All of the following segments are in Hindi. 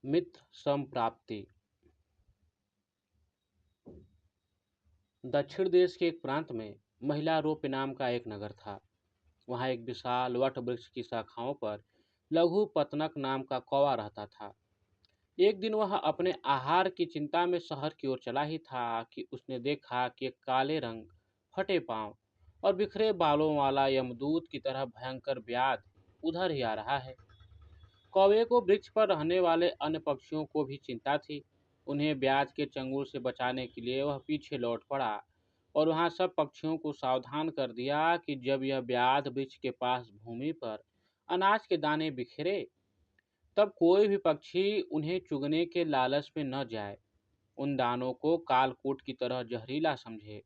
मित्र संप्राप्ति। दक्षिण देश के एक प्रांत में महिलारोप्य नाम का एक नगर था। वहाँ एक विशाल वट वृक्ष की शाखाओं पर लघु पतनक नाम का कौवा रहता था। एक दिन वह अपने आहार की चिंता में शहर की ओर चला ही था कि उसने देखा कि एक काले रंग, फटे पांव और बिखरे बालों वाला यमदूत की तरह भयंकर व्याध उधर ही आ रहा है। कौवे को वृक्ष पर रहने वाले अन्य पक्षियों को भी चिंता थी। उन्हें ब्याज के चंगुल से बचाने के लिए वह पीछे लौट पड़ा और वहां सब पक्षियों को सावधान कर दिया कि जब यह ब्याज वृक्ष के पास भूमि पर अनाज के दाने बिखरे, तब कोई भी पक्षी उन्हें चुगने के लालच में न जाए। उन दानों को कालकूट की तरह जहरीला समझे।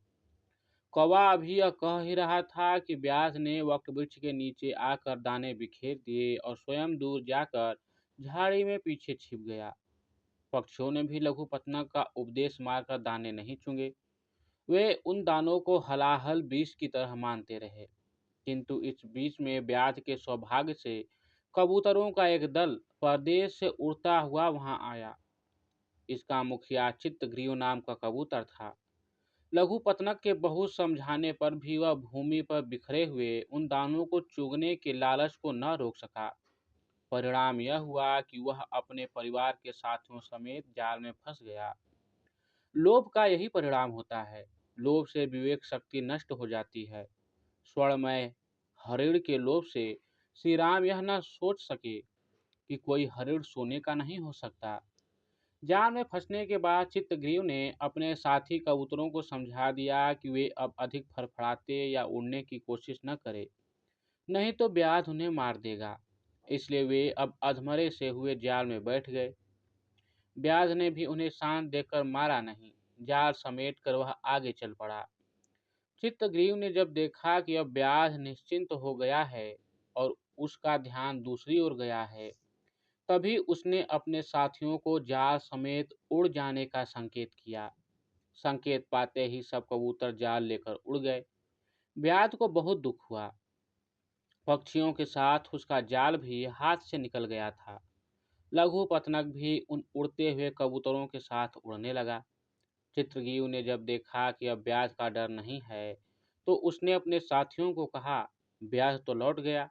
कौवा अभी यह कह ही रहा था कि ब्याज ने वृक्ष के नीचे आकर दाने बिखेर दिए और स्वयं दूर जाकर झाड़ी में पीछे छिप गया। पक्षियों ने भी लघु पतनग का उपदेश मारकर दाने नहीं चुगे। वे उन दानों को हलाहल विष की तरह मानते रहे। किंतु इस बीच में ब्याज के सौभाग्य से कबूतरों का एक दल परदेश से उड़ता हुआ वहां आया। इसका मुखिया चित्तग्रीव नाम का कबूतर था। लघु पतनग के बहुत समझाने पर भी वह भूमि पर बिखरे हुए उन दानों को चुगने के लालच को न रोक सका। परिणाम यह हुआ कि वह अपने परिवार के साथियों समेत जाल में फंस गया। लोभ का यही परिणाम होता है। लोभ से विवेक शक्ति नष्ट हो जाती है। स्वर्णमय हरिण के लोभ से श्री राम यह न सोच सके कि कोई हरिण सोने का नहीं हो सकता। जाल में फंसने के बाद चित्तग्रीव ने अपने साथी कबूतरों को समझा दिया कि वे अब अधिक फड़फड़ाते या उड़ने की कोशिश न करें, नहीं तो ब्याध उन्हें मार देगा। इसलिए वे अब अधमरे से हुए जाल में बैठ गए। ब्याध ने भी उन्हें शांत देखकर मारा नहीं। जाल समेट कर वह आगे चल पड़ा। चित्तग्रीव ने जब देखा कि अब ब्याध निश्चिंत हो गया है और उसका ध्यान दूसरी ओर गया है, तभी उसने अपने साथियों को जाल समेत उड़ जाने का संकेत किया। संकेत पाते ही सब कबूतर जाल लेकर उड़ गए। ब्याध को बहुत दुख हुआ। पक्षियों के साथ उसका जाल भी हाथ से निकल गया था। लघु पतनग भी उन उड़ते हुए कबूतरों के साथ उड़ने लगा। चित्रगीव ने जब देखा कि अब ब्याज का डर नहीं है, तो उसने अपने साथियों को कहा, ब्याज तो लौट गया,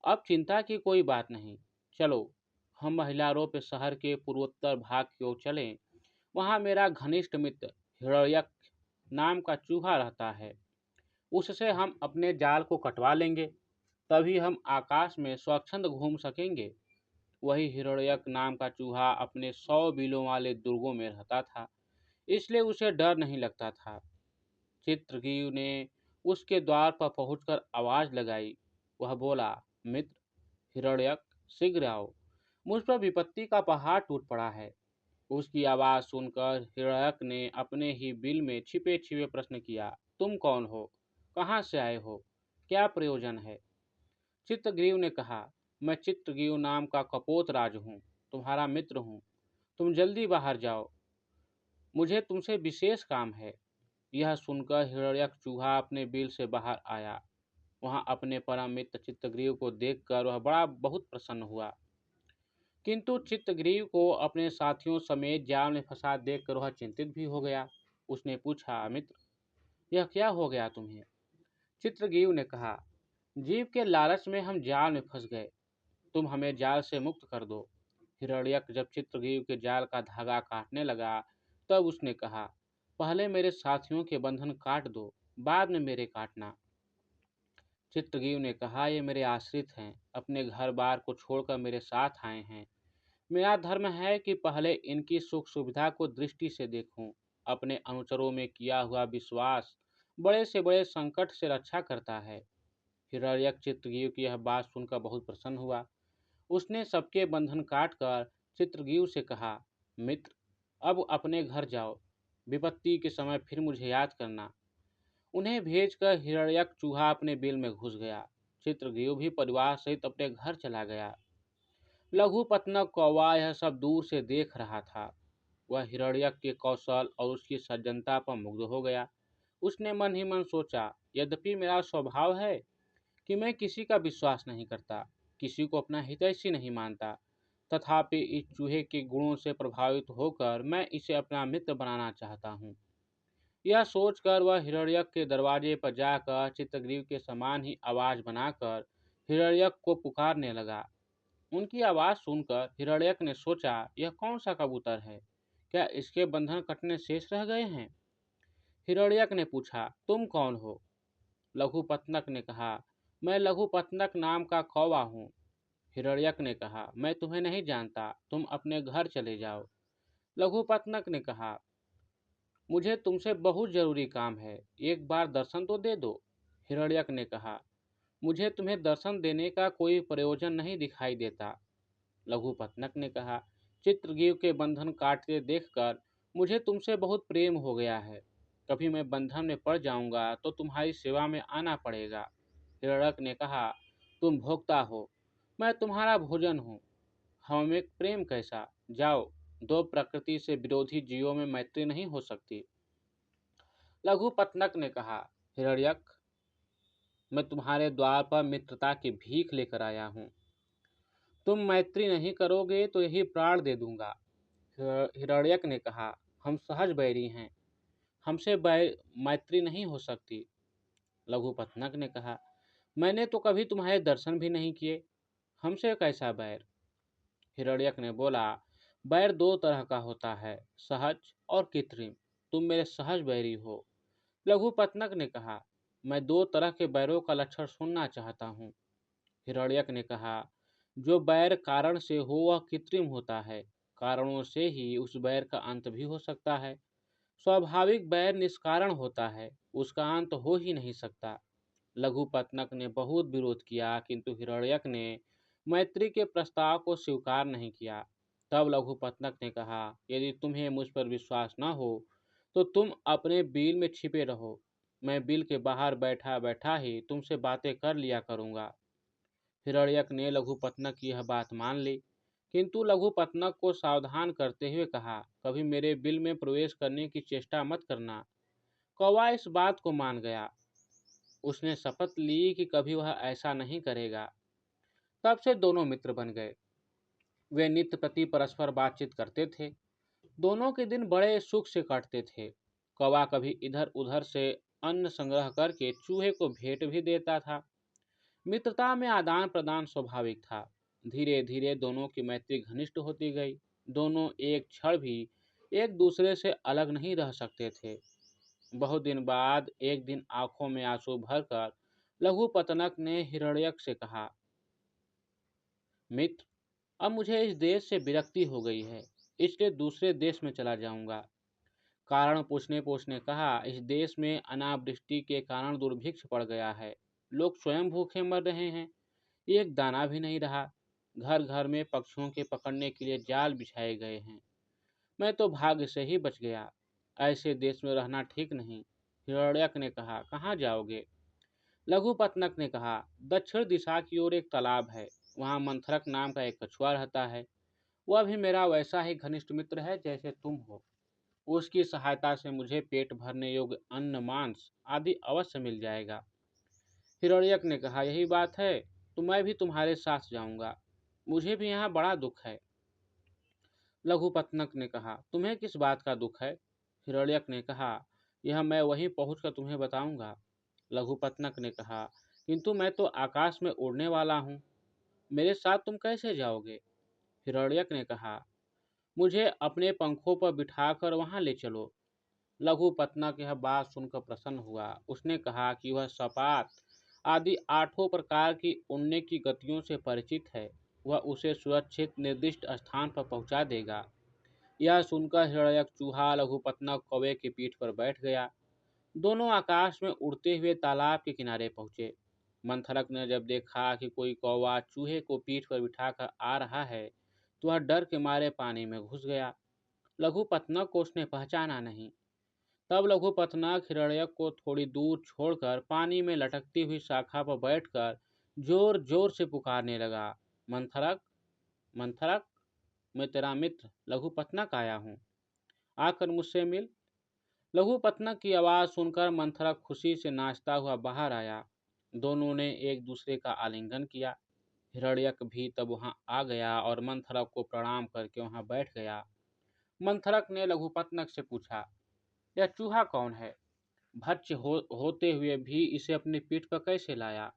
अब चिंता की कोई बात नहीं। चलो, हम महिलारों शहर के पूर्वोत्तर भाग की ओर चलें। वहाँ मेरा घनिष्ठ मित्र हिरण्यक नाम का चूहा रहता है। उससे हम अपने जाल को कटवा लेंगे, तभी हम आकाश में स्वच्छंद घूम सकेंगे। वही हिरण्यक नाम का चूहा अपने 100 बिलों वाले दुर्गों में रहता था, इसलिए उसे डर नहीं लगता था। चित्रकीव ने उसके द्वार पर पहुंचकर आवाज लगाई। वह बोला, मित्र हिरण्यक, शीघ्र आओ, मुझ पर विपत्ति का पहाड़ टूट पड़ा है। उसकी आवाज सुनकर हिरण्यक ने अपने ही बिल में छिपे छिपे प्रश्न किया, तुम कौन हो, कहाँ से आए हो, क्या प्रयोजन है? चित्रग्रीव ने कहा, मैं चित्रग्रीव नाम का कपोत राज हूँ, तुम्हारा मित्र हूँ। तुम जल्दी बाहर जाओ, मुझे तुमसे विशेष काम है। यह सुनकर हिरण्यक चूहा अपने बिल से बाहर आया। वहां अपने परम मित्र चित्रग्रीव को देखकर वह बड़ा बहुत प्रसन्न हुआ। किंतु चित्रग्रीव को अपने साथियों समेत जाल में फंसा देखकर वह चिंतित भी हो गया। उसने पूछा, मित्र, यह क्या हो गया तुम्हें? चित्रग्रीव ने कहा, जीव के लालच में हम जाल में फंस गए, तुम हमें जाल से मुक्त कर दो। हिरण्यक जब चित्रग्रीव के जाल का धागा काटने लगा, तब उसने कहा, पहले मेरे साथियों के बंधन काट दो, बाद में मेरे काटना। चित्रगीव ने कहा, ये मेरे आश्रित हैं, अपने घर बार को छोड़कर मेरे साथ आए हैं। मेरा धर्म है कि पहले इनकी सुख सुविधा को दृष्टि से देखूं। अपने अनुचरों में किया हुआ विश्वास बड़े से बड़े संकट से रक्षा करता है। हिरण्यक चित्रगीव की यह बात सुनकर बहुत प्रसन्न हुआ। उसने सबके बंधन काट कर चित्रगीव से कहा, मित्र, अब अपने घर जाओ, विपत्ति के समय फिर मुझे याद करना। उन्हें भेजकर हिरण्यक चूहा अपने बिल में घुस गया। चित्रगीव भी परिवार सहित अपने घर चला गया। लघु पतनग कौवा यह सब दूर से देख रहा था। वह हिरण्यक के कौशल और उसकी सज्जनता पर मुग्ध हो गया। उसने मन ही मन सोचा, यद्यपि मेरा स्वभाव है कि मैं किसी का विश्वास नहीं करता, किसी को अपना हितैषी नहीं मानता, तथापि इस चूहे के गुणों से प्रभावित होकर मैं इसे अपना मित्र बनाना चाहता हूँ। यह सोचकर वह हिरण्यक के दरवाजे पर जाकर चित्रग्रीव के समान ही आवाज बनाकर हिरण्यक को पुकारने लगा। उनकी आवाज सुनकर हिरण्यक ने सोचा, यह कौन सा कबूतर है? क्या इसके बंधन कटने शेष रह गए हैं? हिरण्यक ने पूछा, तुम कौन हो? लघुपतनक ने कहा, मैं लघुपतनक नाम का कौवा हूँ। हिरण्यक ने कहा, मैं तुम्हें नहीं जानता, तुम अपने घर चले जाओ। लघुपतनक ने कहा, मुझे तुमसे बहुत जरूरी काम है, एक बार दर्शन तो दे दो। हिरण्यक ने कहा, मुझे तुम्हें दर्शन देने का कोई प्रयोजन नहीं दिखाई देता। लघुपतनक ने कहा, चित्रगीव के बंधन काटते देखकर मुझे तुमसे बहुत प्रेम हो गया है। कभी मैं बंधन में पड़ जाऊंगा तो तुम्हारी सेवा में आना पड़ेगा। हिरण्यक ने कहा, तुम भोक्ता हो, मैं तुम्हारा भोजन हूँ, हम एक प्रेम कैसा? जाओ, दो प्रकृति से विरोधी जीवों में मैत्री नहीं हो सकती। लघुपतनक ने कहा, हिरण्यक, मैं तुम्हारे द्वार पर मित्रता की भीख लेकर आया हूँ। तुम मैत्री नहीं करोगे तो यही प्राण दे दूंगा। हिरण्यक ने कहा, हम सहज बैरी हैं, हमसे मैत्री नहीं हो सकती। लघुपतनक ने कहा, मैंने तो कभी तुम्हारे दर्शन भी नहीं किए, हमसे कैसा बैर? हिरण्यक ने बोला, बैर दो तरह का होता है, सहज और कृत्रिम। तुम मेरे सहज बैरी हो। लघुपतनक ने कहा, मैं दो तरह के बैरों का लक्षण सुनना चाहता हूँ। हिरण्यक ने कहा, जो बैर कारण से हो वह कृत्रिम होता है, कारणों से ही उस बैर का अंत भी हो सकता है। स्वाभाविक बैर निष्कारण होता है, उसका अंत हो ही नहीं सकता। लघुपतनक ने बहुत विरोध किया, किंतु हिरण्यक ने मैत्री के प्रस्ताव को स्वीकार नहीं किया। तब लघुपतनक ने कहा, यदि तुम्हें मुझ पर विश्वास न हो तो तुम अपने बिल में छिपे रहो, मैं बिल के बाहर बैठा बैठा ही तुमसे बातें कर लिया करूँगा। हिरण्यक ने लघुपतनक की यह बात मान ली, किंतु लघुपतनक को सावधान करते हुए कहा, कभी मेरे बिल में प्रवेश करने की चेष्टा मत करना। कौवा इस बात को मान गया। उसने शपथ ली कि कभी वह ऐसा नहीं करेगा। तब से दोनों मित्र बन गए। वे नित्य प्रति परस्पर बातचीत करते थे। दोनों के दिन बड़े सुख से कटते थे। कौवा कभी इधर उधर से अन्न संग्रह करके चूहे को भेंट भी देता था। मित्रता में आदान प्रदान स्वाभाविक था। धीरे धीरे दोनों की मैत्री घनिष्ठ होती गई। दोनों एक क्षण भी एक दूसरे से अलग नहीं रह सकते थे। बहुत दिन बाद एक दिन आंखों में आंसू भरकर लघुपतनक ने हिरण्यक से कहा, मित्र, अब मुझे इस देश से विरक्ति हो गई है, इसलिए दूसरे देश में चला जाऊंगा। कारण पूछने पूछने कहा, इस देश में अनावृष्टि के कारण दुर्भिक्ष पड़ गया है, लोग स्वयं भूखे मर रहे हैं, एक दाना भी नहीं रहा। घर घर में पक्षियों के पकड़ने के लिए जाल बिछाए गए हैं। मैं तो भाग्य से ही बच गया। ऐसे देश में रहना ठीक नहीं। हिरण्यक ने कहा, कहाँ जाओगे? लघुपतनक ने कहा, दक्षिण दिशा की ओर एक तालाब है, वहाँ मंथरक नाम का एक कछुआ रहता है। वह भी मेरा वैसा ही घनिष्ठ मित्र है जैसे तुम हो। उसकी सहायता से मुझे पेट भरने योग्य अन्न मांस आदि अवश्य मिल जाएगा। हिरण्यक ने कहा, यही बात है तो मैं भी तुम्हारे साथ जाऊंगा, मुझे भी यहाँ बड़ा दुख है। लघुपतनक ने कहा, तुम्हें किस बात का दुख है? हिरण्यक ने कहा, यह मैं वहीं पहुंचकर तुम्हें बताऊंगा। लघुपतनक ने कहा, किंतु मैं तो आकाश में उड़ने वाला हूँ, मेरे साथ तुम कैसे जाओगे? हिरण्यक ने कहा, मुझे अपने पंखों पर बिठाकर वहां ले चलो। लघुपतनक यह बात सुनकर प्रसन्न हुआ। उसने कहा कि वह सपाट आदि आठों प्रकार की उड़ने की गतियों से परिचित है, वह उसे सुरक्षित निर्दिष्ट स्थान पर पहुंचा देगा। यह सुनकर हिरण्यक चूहा लघुपतनक कौवे की पीठ पर बैठ गया। दोनों आकाश में उड़ते हुए तालाब के किनारे पहुंचे। मंथरक ने जब देखा कि कोई कौवा चूहे को पीठ पर बिठाकर आ रहा है तो वह डर के मारे पानी में घुस गया। लघुपतनक को उसने पहचाना नहीं। तब लघुपतनक हिरण्यक को थोड़ी दूर छोड़कर पानी में लटकती हुई शाखा पर बैठकर जोर जोर से पुकारने लगा, मंथरक, मंथरक, मैं तेरा मित्र लघुपतनक आया हूँ, आकर मुझसे मिल। लघुपतनक की आवाज़ सुनकर मंथरक खुशी से नाचता हुआ बाहर आया। दोनों ने एक दूसरे का आलिंगन किया। हिरण्यक भी तब वहां आ गया और मंथरक को प्रणाम करके वहां बैठ गया। मंथरक ने लघुपतनक से पूछा, यह चूहा कौन है? भक्ष्य होते हुए भी इसे अपनी पीठ पर कैसे लाया?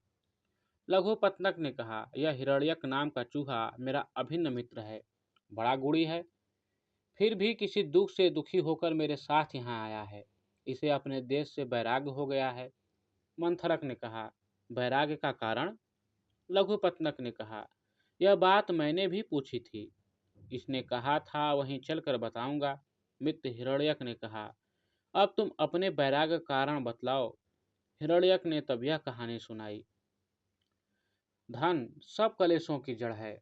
लघुपतनक ने कहा, यह हिरण्यक नाम का चूहा मेरा अभिन्न मित्र है। बड़ा गुणी है, फिर भी किसी दुख से दुखी होकर मेरे साथ यहाँ आया है। इसे अपने देश से वैराग्य हो गया है। मंथरक ने कहा, वैराग्य का कारण? लघुपतनक ने कहा, यह बात मैंने भी पूछी थी। इसने कहा था वहीं चलकर बताऊंगा। मित्र हिरण्यक ने कहा, अब तुम अपने वैराग्य कारण बतलाओ। हिरण्यक ने तब यह कहानी सुनाई। धन सब कलेशों की जड़ है।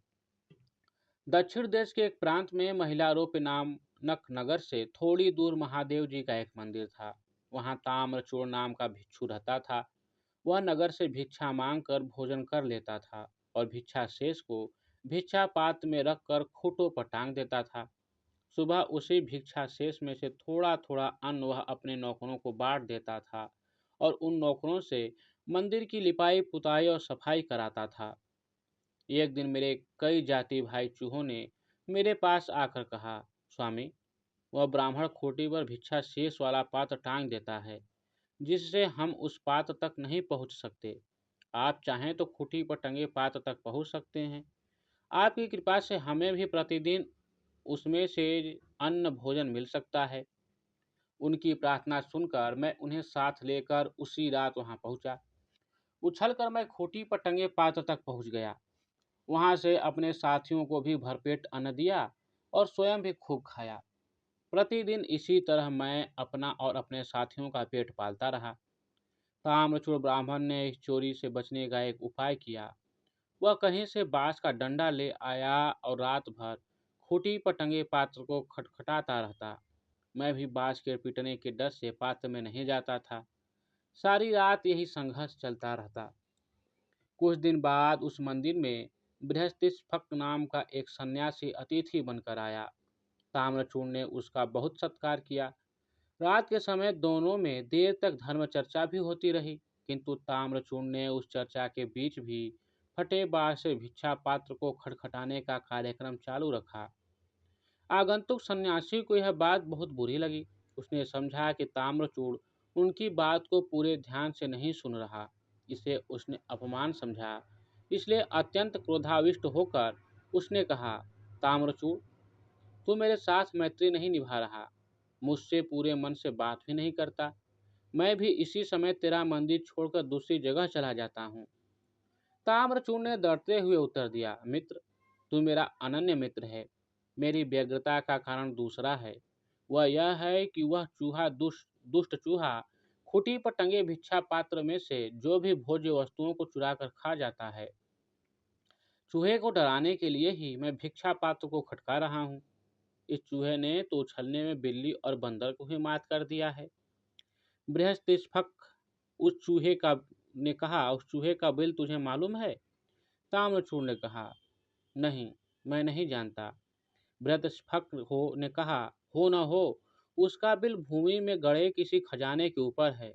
दक्षिण देश के एक प्रांत में महिलारोप्य नामक नगर से थोड़ी दूर महादेव जी का एक मंदिर था। वहां ताम्रचूड़ नाम का भिक्षु रहता था। वह नगर से भिक्षा मांग कर भोजन कर लेता था और भिक्षा शेष को भिक्षा पात्र में रखकर खूंटों पर टांग देता था। सुबह उसी भिक्षा शेष में से थोड़ा थोड़ा अन्न वह अपने नौकरों को बांट देता था और उन नौकरों से मंदिर की लिपाई पुताई और सफाई कराता था। एक दिन मेरे कई जाति भाई चूहों ने मेरे पास आकर कहा, स्वामी, वह ब्राह्मण खूंटी पर भिक्षा शेष वाला पात्र टांग देता है, जिससे हम उस पात्र तक नहीं पहुंच सकते। आप चाहें तो खूंटी पर टंगे पात्र तक पहुंच सकते हैं। आपकी कृपा से हमें भी प्रतिदिन उसमें से अन्न भोजन मिल सकता है। उनकी प्रार्थना सुनकर मैं उन्हें साथ लेकर उसी रात वहां पहुंचा। उछलकर मैं खूंटी पर टंगे पात्र तक पहुंच गया। वहां से अपने साथियों को भी भरपेट अन्न दिया और स्वयं भी खूब खाया। प्रतिदिन इसी तरह मैं अपना और अपने साथियों का पेट पालता रहा। ताम्रचूड़ ब्राह्मण ने इस चोरी से बचने का एक उपाय किया। वह कहीं से बांस का डंडा ले आया और रात भर खूंटी पर टंगे पात्र को खटखटाता रहता। मैं भी बांस के पीटने के डर से पात्र में नहीं जाता था। सारी रात यही संघर्ष चलता रहता। कुछ दिन बाद उस मंदिर में बृहस्पतिस्फक नाम का एक सन्यासी अतिथि बनकर आया। ताम्रचूड़ ने उसका बहुत सत्कार किया। रात के समय दोनों में देर तक धर्म चर्चा भी होती रही, किंतु ताम्रचूड़ ने उस चर्चा के बीच भी फटे बांस से भिक्षा पात्र को खटखटाने का कार्यक्रम चालू रखा। आगंतुक सन्यासी को यह बात बहुत बुरी लगी। उसने समझा कि ताम्रचूड़ उनकी बात को पूरे ध्यान से नहीं सुन रहा। इसे उसने अपमान समझा। इसलिए अत्यंत क्रोधाविष्ट होकर उसने कहा, ताम्रचूड़, तू मेरे साथ मैत्री नहीं निभा रहा, मुझसे पूरे मन से बात भी नहीं करता। मैं भी इसी समय तेरा मंदिर छोड़कर दूसरी जगह चला जाता हूँ। ताम्रचूड़ ने डरते हुए उत्तर दिया, मित्र, तू मेरा अनन्य मित्र है। मेरी व्यग्रता का कारण दूसरा है। वह यह है कि वह चूहा दुष्ट दुष्ट चूहा खूंटी पर टंगे भिक्षा पात्र में से जो भी भोज्य वस्तुओं को चुरा कर खा जाता है। चूहे को डराने के लिए ही मैं भिक्षा पात्र को खटका रहा हूँ। इस चूहे ने तो उछलने में बिल्ली और बंदर को ही मात कर दिया है। बृहस्पतिस्फक उस चूहे का ने कहा, उस चूहे का बिल तुझे मालूम है? ताम्रचूड़ ने कहा, नहीं, मैं नहीं जानता। बृहस्पति हो ने कहा, हो न हो, उसका बिल भूमि में गड़े किसी खजाने के ऊपर है,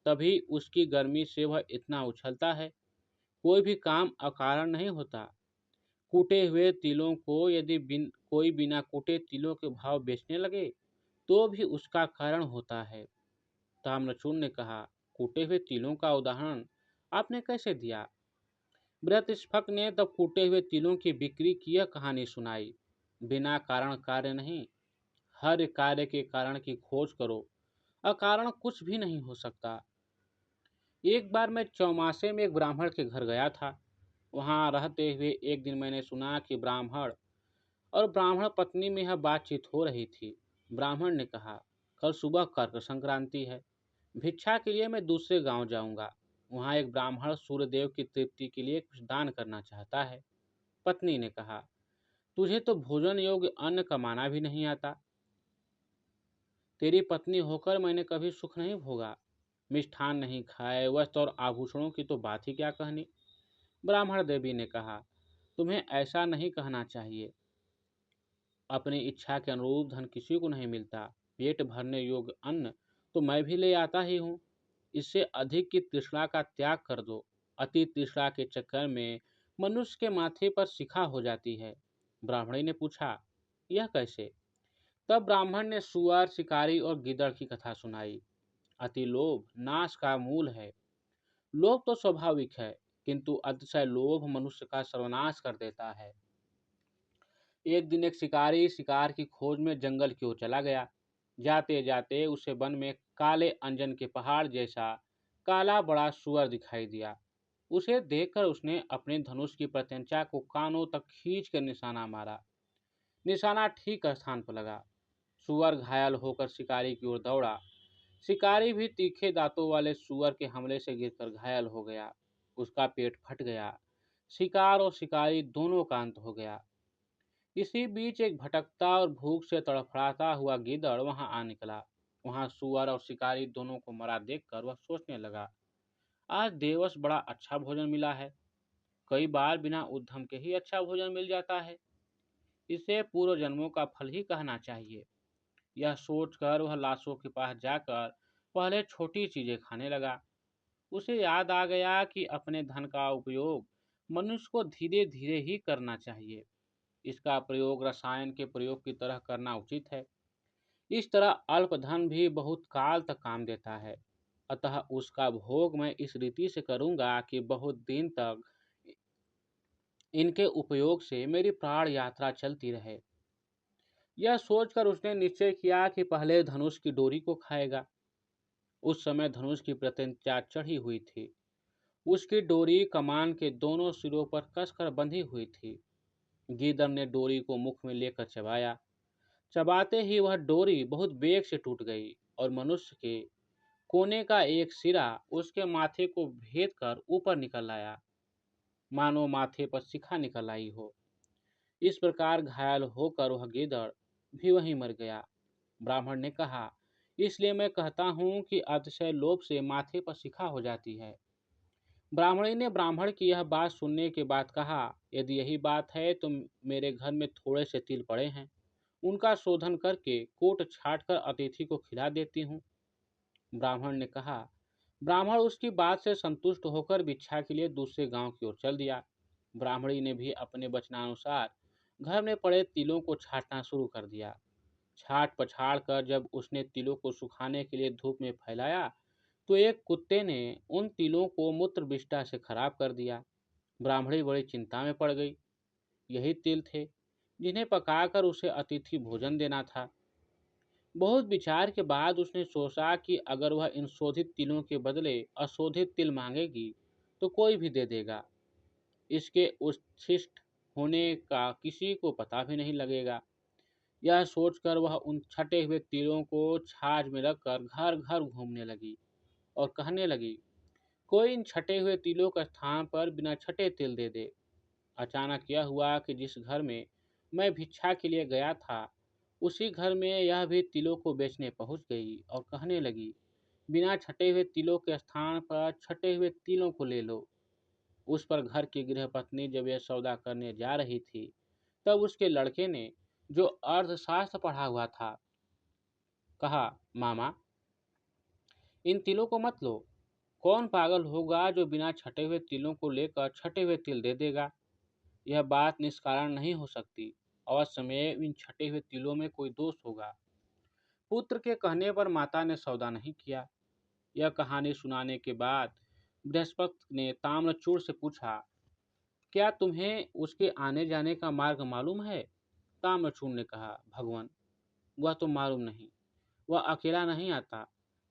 तभी उसकी गर्मी से वह इतना उछलता है। कोई भी काम अकारण नहीं होता। कूटे हुए तिलों को यदि कोई बिना कूटे तिलों के भाव बेचने लगे तो भी उसका कारण होता है। ताम्रचूड़ ने कहा, कूटे हुए तिलों का उदाहरण आपने कैसे दिया? बृहस्पति ने तब कूटे हुए तिलों की बिक्री की यह कहानी सुनाई। बिना कारण कार्य नहीं, हर कार्य के कारण की खोज करो, अकारण कुछ भी नहीं हो सकता। एक बार मैं चौमासे में एक ब्राह्मण के घर गया था। वहां रहते हुए एक दिन मैंने सुना कि ब्राह्मण और ब्राह्मण पत्नी में यह बातचीत हो रही थी। ब्राह्मण ने कहा, कल सुबह कर्क संक्रांति है, भिक्षा के लिए मैं दूसरे गांव जाऊंगा। वहां एक ब्राह्मण सूर्यदेव की तृप्ति के लिए कुछ दान करना चाहता है। पत्नी ने कहा, तुझे तो भोजन योग्य अन्न कमाना भी नहीं आता। तेरी पत्नी होकर मैंने कभी सुख नहीं भोगा। मिष्ठान नहीं खाए, वस्त्र और आभूषणों की तो बात ही क्या कहनी। ब्राह्मण देवी ने कहा, तुम्हें ऐसा नहीं कहना चाहिए। अपनी इच्छा के अनुरूप धन किसी को नहीं मिलता। पेट भरने योग्य अन्न तो मैं भी ले आता ही हूँ। इससे अधिक की तृष्णा का त्याग कर दो। अति तृष्णा के चक्कर में मनुष्य के माथे पर शिखा हो जाती है। ब्राह्मणी ने पूछा, यह कैसे? तब ब्राह्मण ने सुअर, शिकारी और गिद्ध की कथा सुनाई। अति लोभ नाश का मूल है। लोभ तो स्वाभाविक है, किंतु अतिशय लोभ मनुष्य का सर्वनाश कर देता है। एक दिन एक शिकारी शिकार की खोज में जंगल की ओर चला गया। जाते जाते उसे वन में काले अंजन के पहाड़ जैसा काला बड़ा सुअर दिखाई दिया। उसे देखकर उसने अपने धनुष की प्रत्यंचा को कानों तक खींच कर निशाना मारा। निशाना ठीक स्थान पर लगा। सुअर घायल होकर शिकारी की ओर दौड़ा। शिकारी भी तीखे दांतों वाले सुअर के हमले से गिरकर घायल हो गया। उसका पेट फट गया। शिकार और शिकारी दोनों का अंत हो गया। इसी बीच एक भटकता और भूख से तड़फड़ाता हुआ गीदड़ वहां आ निकला। वहां सुअर और शिकारी दोनों को मरा देखकर वह सोचने लगा, आज देवस बड़ा अच्छा भोजन मिला है। कई बार बिना उद्यम के ही अच्छा भोजन मिल जाता है। इसे पूर्व जन्मों का फल ही कहना चाहिए। यह सोचकर वह लाशों के पास जाकर पहले छोटी चीजें खाने लगा। उसे याद आ गया कि अपने धन का उपयोग मनुष्य को धीरे धीरे ही करना चाहिए। इसका प्रयोग रसायन के प्रयोग की तरह करना उचित है। इस तरह अल्प धन भी बहुत काल तक काम देता है। अतः उसका भोग मैं इस रीति से करूंगा कि बहुत दिन तक इनके उपयोग से मेरी प्राण यात्रा चलती रहे। यह सोचकर उसने निश्चय किया कि पहले धनुष की डोरी को खाएगा। उस समय धनुष की प्रत्यंचा चढ़ी हुई थी। उसकी डोरी कमान के दोनों सिरों पर कसकर बंधी हुई थी। गीदड़ ने डोरी को मुख में लेकर चबाया। चबाते ही वह डोरी बहुत वेग से टूट गई और मनुष्य के कोने का एक सिरा उसके माथे को भेद कर ऊपर निकल आया, मानो माथे पर शिखा निकल आई हो। इस प्रकार घायल होकर वह गीदड़ भी वहीं मर गया। ब्राह्मण ने कहा, इसलिए मैं कहता हूँ कि अतिशय लोभ से माथे पर शिखा हो जाती है। ब्राह्मणी ने ब्राह्मण की यह बात सुनने के बाद कहा, यदि यही बात है तो मेरे घर में थोड़े से तिल पड़े हैं, उनका शोधन करके कोट छाट कर अतिथि को खिला देती हूँ। ब्राह्मण ने कहा। ब्राह्मण उसकी बात से संतुष्ट होकर भिक्षा के लिए दूसरे गांव की ओर चल दिया। ब्राह्मणी ने भी अपने वचनानुसार घर में पड़े तिलों को छाटना शुरू कर दिया। छाट पछाड़ कर जब उसने तिलों को सुखाने के लिए धूप में फैलाया तो एक कुत्ते ने उन तिलों को मूत्र विष्ठा से खराब कर दिया। ब्राह्मणी बड़ी चिंता में पड़ गई। यही तिल थे जिन्हें पकाकर उसे अतिथि भोजन देना था। बहुत विचार के बाद उसने सोचा कि अगर वह इन शोधित तिलों के बदले अशोधित तिल मांगेगी तो कोई भी दे देगा। इसके उच्छिष्ट होने का किसी को पता भी नहीं लगेगा। यह सोचकर वह उन छटे हुए तिलों को छाछ में रखकर घर घर घूमने लगी और कहने लगी, कोई इन छटे हुए तिलों के स्थान पर बिना छटे तिल दे दे। अचानक यह हुआ कि जिस घर में मैं भिक्षा के लिए गया था, उसी घर में यह भी तिलों को बेचने पहुंच गई और कहने लगी, बिना छटे हुए तिलों के स्थान पर छटे हुए तिलों को ले लो। उस पर घर की गृहपत्नी जब यह सौदा करने जा रही थी, तब उसके लड़के ने, जो अर्थशास्त्र पढ़ा हुआ था, कहा, मामा, इन तिलों को मत लो। कौन पागल होगा जो बिना छटे हुए तिलों को लेकर छटे हुए तिल दे देगा? यह बात निष्कारण नहीं हो सकती। अवश्य में इन छटे हुए तिलों में कोई दोष होगा। पुत्र के कहने पर माता ने सौदा नहीं किया। यह कहानी सुनाने के बाद बृहस्पति ने ताम्रचूड़ से पूछा, क्या तुम्हें उसके आने जाने का मार्ग मालूम है? ताम्रचूड़ ने कहा, भगवान, वह तो मालूम नहीं। वह अकेला नहीं आता,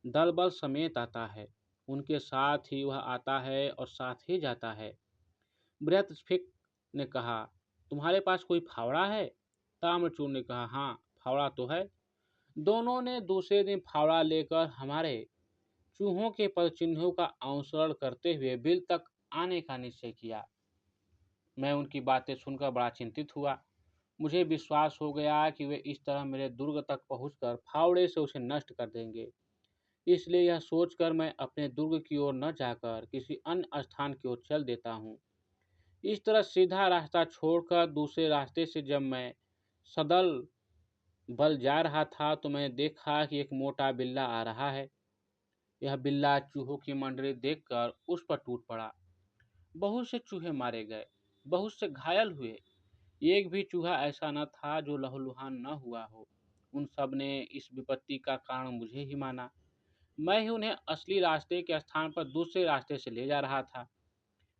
दल बल समेत आता है। उनके साथ ही वह आता है और साथ ही जाता है। बृहस्पति ने कहा, तुम्हारे पास कोई फावड़ा है? ताम्रचूड़ ने कहा, हाँ, फावड़ा तो है। दोनों ने दूसरे दिन फावड़ा लेकर हमारे चूहों के पद चिन्हों का अनुसरण करते हुए बिल तक आने का निश्चय किया। मैं उनकी बातें सुनकर बड़ा चिंतित हुआ। मुझे विश्वास हो गया कि वे इस तरह मेरे दुर्ग तक पहुंचकर फावड़े से उसे नष्ट कर देंगे। इसलिए यह सोचकर मैं अपने दुर्ग की ओर न जाकर किसी अन्य स्थान की ओर चल देता हूँ। इस तरह सीधा रास्ता छोड़कर दूसरे रास्ते से जब मैं सदल बल जा रहा था तो मैंने देखा कि एक मोटा बिल्ला आ रहा है। यह बिल्ला चूहों की मंडली देखकर उस पर टूट पड़ा। बहुत से चूहे मारे गए। बहुत से घायल हुए। एक भी चूहा ऐसा न था जो लहूलुहान न हुआ हो। उन सब ने इस विपत्ति का कारण मुझे ही माना। मैं ही उन्हें असली रास्ते के स्थान पर दूसरे रास्ते से ले जा रहा था।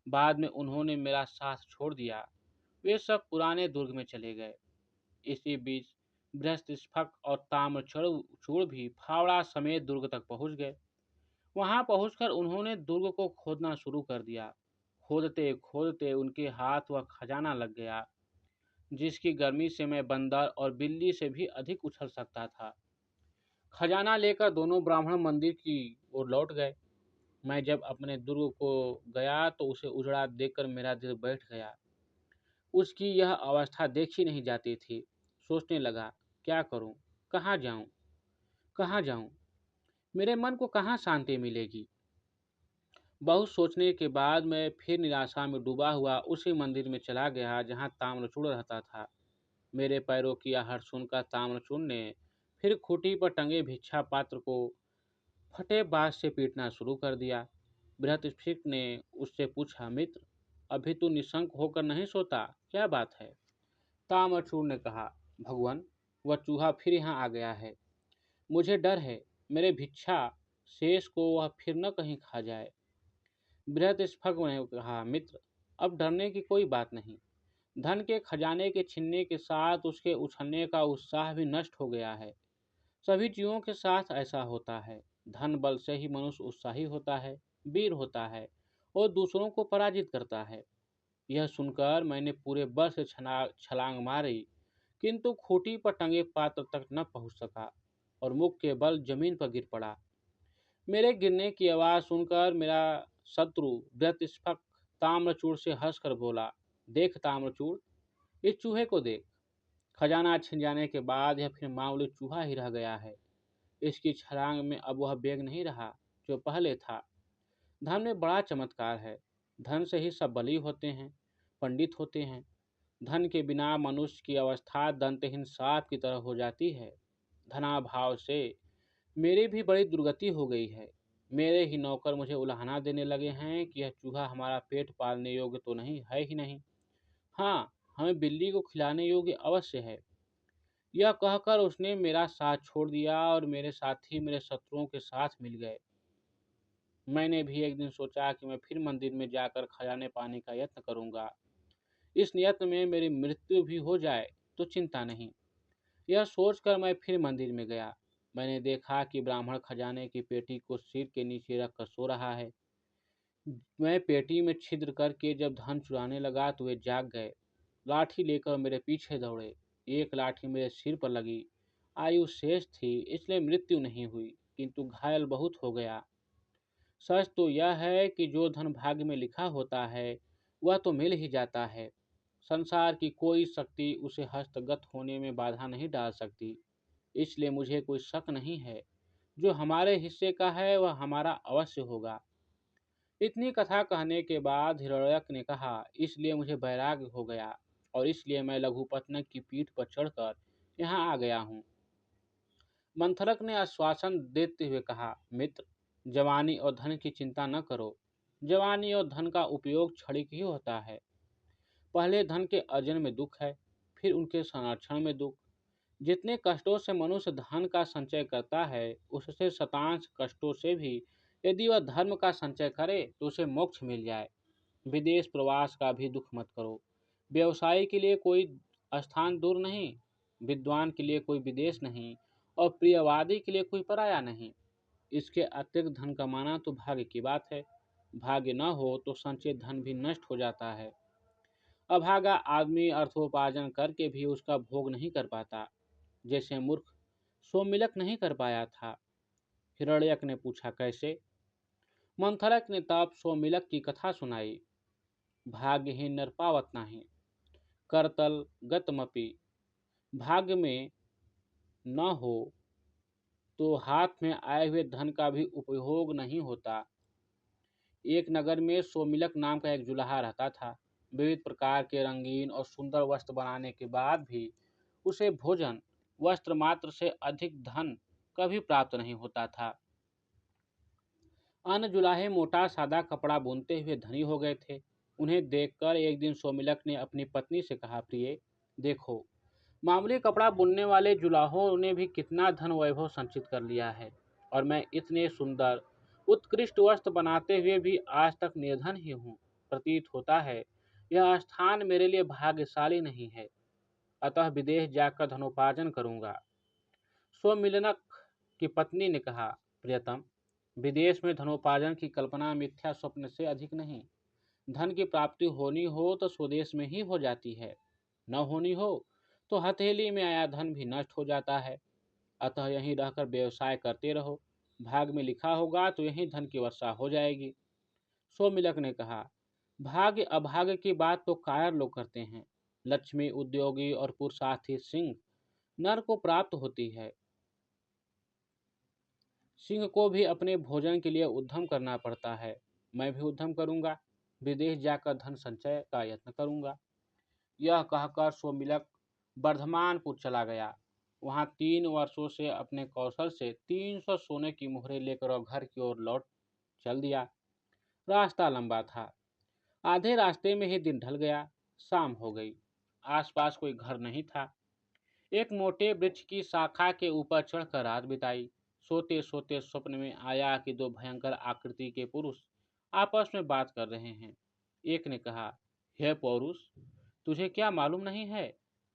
बाद में उन्होंने मेरा साथ छोड़ दिया। वे सब पुराने दुर्ग में चले गए। इसी बीच बृहस्पतिस्फक और ताम्रचूड़ भी फावड़ा समेत दुर्ग तक पहुंच गए। वहां पहुंचकर उन्होंने दुर्ग को खोदना शुरू कर दिया। खोदते खोदते उनके हाथ वह खजाना लग गया जिसकी गर्मी से मैं बंदर और बिल्ली से भी अधिक उछल सकता था। खजाना लेकर दोनों ब्राह्मण मंदिर की ओर लौट गए। मैं जब अपने दुर्ग को गया तो उसे उजड़ा देखकर मेरा दिल बैठ गया। उसकी यह अवस्था देखी नहीं जाती थी। सोचने लगा, क्या करूं, कहाँ जाऊं, कहाँ जाऊं, मेरे मन को कहाँ शांति मिलेगी। बहुत सोचने के बाद मैं फिर निराशा में डूबा हुआ उसी मंदिर में चला गया जहाँ ताम्रचूड़ रहता था। मेरे पैरों की आहट सुनकर ताम्रचूड़ ने फिर खूंटी पर टंगे भिक्षा पात्र को फटे बाँस से पीटना शुरू कर दिया। बृहस्पति ने उससे पूछा, मित्र, अभी तू निशंक होकर नहीं सोता, क्या बात है? ताम्रचूड़ ने कहा, भगवान, वह चूहा फिर यहाँ आ गया है। मुझे डर है मेरे भिक्षा शेष को वह फिर न कहीं खा जाए। बृहस्पति ने कहा, मित्र, अब डरने की कोई बात नहीं। धन के खजाने के छिनने के साथ उसके उछलने का उत्साह भी नष्ट हो गया है। सभी जीवों के साथ ऐसा होता है। धन बल से ही मनुष्य उत्साही होता है, वीर होता है और दूसरों को पराजित करता है। यह सुनकर मैंने पूरे बल से छलांग मारी, किंतु खूंटी पर टंगे पात्र तक न पहुंच सका और मुख के बल जमीन पर गिर पड़ा। मेरे गिरने की आवाज़ सुनकर मेरा शत्रु बृहस्पति ताम्रचूड़ से हंसकर बोला, देख ताम्रचूड़, इस चूहे को देख। खजाना छिन जाने के बाद यह फिर मामूली चूहा ही रह गया है। इसकी छलांग में अब वह वेग नहीं रहा जो पहले था। धन में बड़ा चमत्कार है। धन से ही सब बली होते हैं, पंडित होते हैं। धन के बिना मनुष्य की अवस्था दंतहीन सांप की तरह हो जाती है। धनाभाव से मेरी भी बड़ी दुर्गति हो गई है। मेरे ही नौकर मुझे उलाहना देने लगे हैं कि यह चूहा हमारा पेट पालने योग्य तो नहीं है ही नहीं। हाँ, हमें बिल्ली को खिलाने योग्य अवश्य है। यह कहकर उसने मेरा साथ छोड़ दिया और मेरे साथी मेरे शत्रुओं के साथ मिल गए। मैंने भी एक दिन सोचा कि मैं फिर मंदिर में जाकर खजाने पाने का यत्न करूंगा। इस नियत में मेरी मृत्यु भी हो जाए तो चिंता नहीं। यह सोचकर मैं फिर मंदिर में गया। मैंने देखा कि ब्राह्मण खजाने की पेटी को सिर के नीचे रखकर सो रहा है। मैं पेटी में छिद्र करके जब धन चुराने लगा तो वे जाग गए। लाठी लेकर मेरे पीछे दौड़े। एक लाठी मेरे सिर पर लगी। आयु शेष थी इसलिए मृत्यु नहीं हुई, किंतु घायल बहुत हो गया। सच तो यह है कि जो धन भाग्य में लिखा होता है वह तो मिल ही जाता है। संसार की कोई शक्ति उसे हस्तगत होने में बाधा नहीं डाल सकती। इसलिए मुझे कोई शक नहीं है, जो हमारे हिस्से का है वह हमारा अवश्य होगा। इतनी कथा कहने के बाद हिरण्यक ने कहा, इसलिए मुझे वैराग्य हो गया और इसलिए मैं लघुपतनक की पीठ पर चढ़कर यहाँ आ गया हूँ। मंथरक ने आश्वासन देते हुए कहा, मित्र, जवानी और धन की चिंता न करो। जवानी और धन का उपयोग क्षणिक ही होता है। पहले धन के अर्जन में दुख है, फिर उनके संरक्षण में दुख। जितने कष्टों से मनुष्य धन का संचय करता है, उससे शतांश कष्टों से भी यदि वह धर्म का संचय करे तो उसे मोक्ष मिल जाए। विदेश प्रवास का भी दुख मत करो। व्यवसायी के लिए कोई स्थान दूर नहीं, विद्वान के लिए कोई विदेश नहीं और प्रियवादी के लिए कोई पराया नहीं। इसके अतिरिक्त धन कमाना तो भाग्य की बात है। भाग्य न हो तो संचित धन भी नष्ट हो जाता है। अभागा आदमी अर्थोपार्जन करके भी उसका भोग नहीं कर पाता, जैसे मूर्ख सोमिलक नहीं कर पाया था। हिरण्यक ने पूछा, कैसे? मंथरक ने तब सोमिलक की कथा सुनाई। भाग्यहीन नर पावत नहीं, करतल गतमपि। भाग्य में न हो तो हाथ में आए हुए धन का भी उपयोग नहीं होता। एक नगर में सोमिलक नाम का एक जुलाहा रहता था। विविध प्रकार के रंगीन और सुंदर वस्त्र बनाने के बाद भी उसे भोजन वस्त्र मात्र से अधिक धन कभी प्राप्त नहीं होता था। अन्य जुलाहे मोटा सादा कपड़ा बुनते हुए धनी हो गए थे। उन्हें देखकर एक दिन सोमिलक ने अपनी पत्नी से कहा, प्रिय, देखो, मामूली कपड़ा बुनने वाले जुलाहों ने भी कितना धन वैभव संचित कर लिया है, और मैं इतने सुंदर उत्कृष्ट वस्त्र बनाते हुए भी आज तक निर्धन ही हूँ। प्रतीत होता है यह स्थान मेरे लिए भाग्यशाली नहीं है, अतः विदेश जाकर धनोपार्जन करूंगा। स्वमिलनक की पत्नी ने कहा, प्रियतम, विदेश में धनोपार्जन की कल्पना मिथ्या स्वप्न से अधिक नहीं। धन की प्राप्ति होनी हो तो स्वदेश में ही हो जाती है, न होनी हो तो हथेली में आया धन भी नष्ट हो जाता है। अतः यहीं रहकर व्यवसाय करते रहो, भाग में लिखा होगा तो यहीं धन की वर्षा हो जाएगी। सोमिलक ने कहा, भाग्य अभाग्य की बात तो कायर लोग करते हैं। लक्ष्मी, उद्योगी और पुरुषार्थी सिंह नर को प्राप्त होती है। सिंह को भी अपने भोजन के लिए उद्यम करना पड़ता है। मैं भी उद्यम करूंगा, विदेश जाकर धन संचय का यत्न करूंगा। यह कहकर सोमिलक वर्धमानपुर चला गया। वहां 3 वर्षों से अपने कौशल से 300 सोने की मुहरें लेकर वह घर की ओर लौट चल दिया। रास्ता लंबा था, आधे रास्ते में ही दिन ढल गया, शाम हो गई। आसपास कोई घर नहीं था। एक मोटे वृक्ष की शाखा के ऊपर चढ़कर रात बिताई। सोते सोते स्वप्न में आया कि दो भयंकर आकृति के पुरुष आपस में बात कर रहे हैं। एक ने कहा, हे पौरुष, तुझे क्या मालूम नहीं है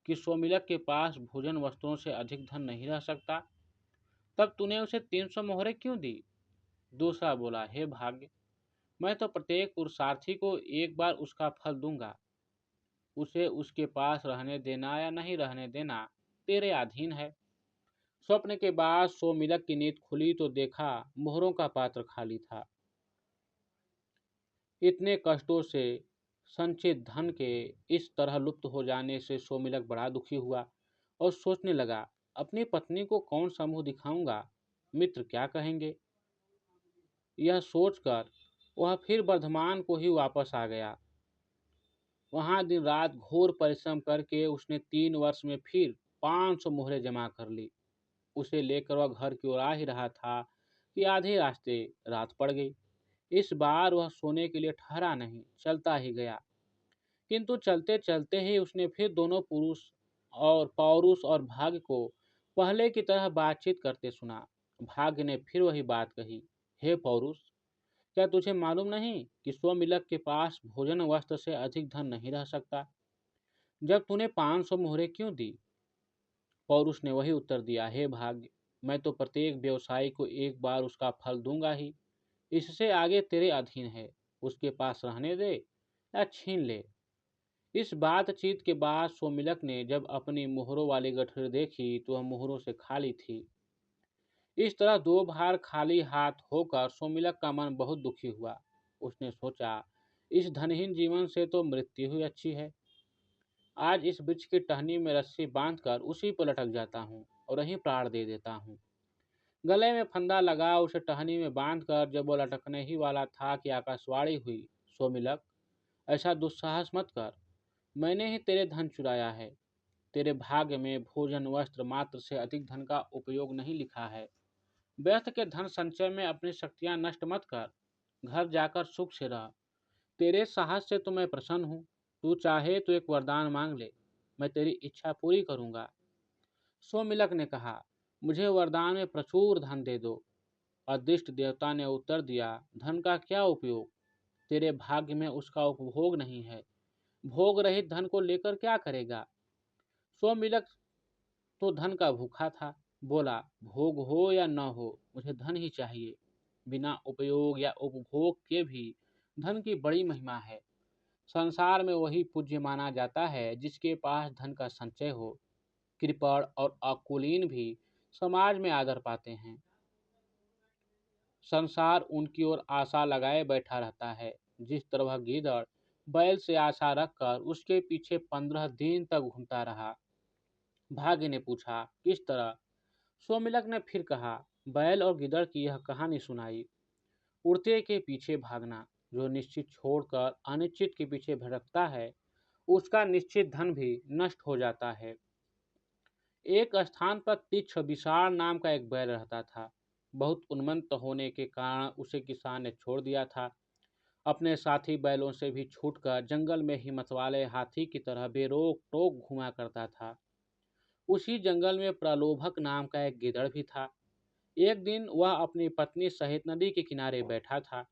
कि सोमिलक के पास भोजन वस्तुओं से अधिक धन नहीं रह सकता? तब तूने उसे 300 मोहरें क्यों दी? दूसरा बोला, हे भाग्य, मैं तो प्रत्येक पुरुषार्थी को एक बार उसका फल दूंगा। उसे उसके पास रहने देना या नहीं रहने देना तेरे अधीन है। स्वप्न के बाद सोमिलक की नींद खुली तो देखा मोहरों का पात्र खाली था। इतने कष्टों से संचित धन के इस तरह लुप्त हो जाने से सोमिलक बड़ा दुखी हुआ और सोचने लगा, अपनी पत्नी को कौन सा मुंह दिखाऊंगा, मित्र क्या कहेंगे। यह सोचकर वह फिर वर्धमान को ही वापस आ गया। वहां दिन रात घोर परिश्रम करके उसने 3 वर्ष में फिर 500 मोहरें जमा कर ली। उसे लेकर वह घर की ओर आ ही रहा था कि आधे रास्ते रात पड़ गई। इस बार वह सोने के लिए ठहरा नहीं, चलता ही गया। किंतु चलते चलते ही उसने फिर दोनों पुरुष और पौरुष और भाग्य को पहले की तरह बातचीत करते सुना। भाग्य ने फिर वही बात कही, हे पौरुष, क्या तुझे मालूम नहीं कि स्वमिलक के पास भोजन वस्त्र से अधिक धन नहीं रह सकता? जब तूने 500 मोहरें क्यों दी? पौरुष ने वही उत्तर दिया, हे भाग्य, मैं तो प्रत्येक व्यवसायी को एक बार उसका फल दूंगा ही। इससे आगे तेरे अधीन है, उसके पास रहने दे या छीन ले। इस बातचीत के बाद सोमिलक ने जब अपनी मोहरों वाली गठरी देखी तो वह मोहरों से खाली थी। इस तरह 2 बार खाली हाथ होकर सोमिलक का मन बहुत दुखी हुआ। उसने सोचा, इस धनहीन जीवन से तो मृत्यु ही अच्छी है। आज इस वृक्ष की टहनी में रस्सी बांधकर उसी पर लटक जाता हूँ और वहीं प्राण दे देता हूँ। गले में फंदा लगा उसे टहनी में बांधकर जब वो लटकने ही वाला था कि आकाशवाणी हुई, सोमिलक, ऐसा दुस्साहस मत कर। मैंने ही तेरे धन चुराया है। तेरे भाग्य में भोजन वस्त्र मात्र से अधिक धन का उपयोग नहीं लिखा है। व्यर्थ के धन संचय में अपनी शक्तियां नष्ट मत कर। घर जाकर सुख से रह। तेरे साहस से तो मैं प्रसन्न हूँ। तू चाहे तो एक वरदान मांग ले, मैं तेरी इच्छा पूरी करूंगा। सोमिलक ने कहा, मुझे वरदान में प्रचुर धन दे दो। अदृष्ट देवता ने उत्तर दिया, धन का क्या उपयोग? तेरे भाग्य में उसका उपभोग नहीं है। भोग रहित धन को लेकर क्या करेगा? सोमिलक तो धन का भूखा था। बोला, भोग हो या न हो, मुझे धन ही चाहिए। बिना उपयोग या उपभोग के भी धन की बड़ी महिमा है। संसार में वही पूज्य माना जाता है जिसके पास धन का संचय हो। कृपण और अकुलीन भी समाज में आदर पाते हैं। संसार उनकी ओर आशा लगाए बैठा रहता है। जिस तरह वह गीदड़ बैल से आशा रखकर उसके पीछे 15 दिन तक घूमता रहा। भाग्य ने पूछा, किस तरह? सोमिलक ने फिर कहा, बैल और गिदड़ की यह कहानी सुनाई। उड़ते के पीछे भागना, जो निश्चित छोड़कर अनिश्चित के पीछे भटकता है, उसका निश्चित धन भी नष्ट हो जाता है। एक स्थान पर तीक्ष्ण विशाल नाम का एक बैल रहता था। बहुत उन्मत्त होने के कारण उसे किसान ने छोड़ दिया था। अपने साथी बैलों से भी छूटकर जंगल में ही मतवाले हाथी की तरह बेरोक टोक घुमा करता था। उसी जंगल में प्रलोभक नाम का एक गिदड़ भी था। एक दिन वह अपनी पत्नी सहित नदी के किनारे बैठा था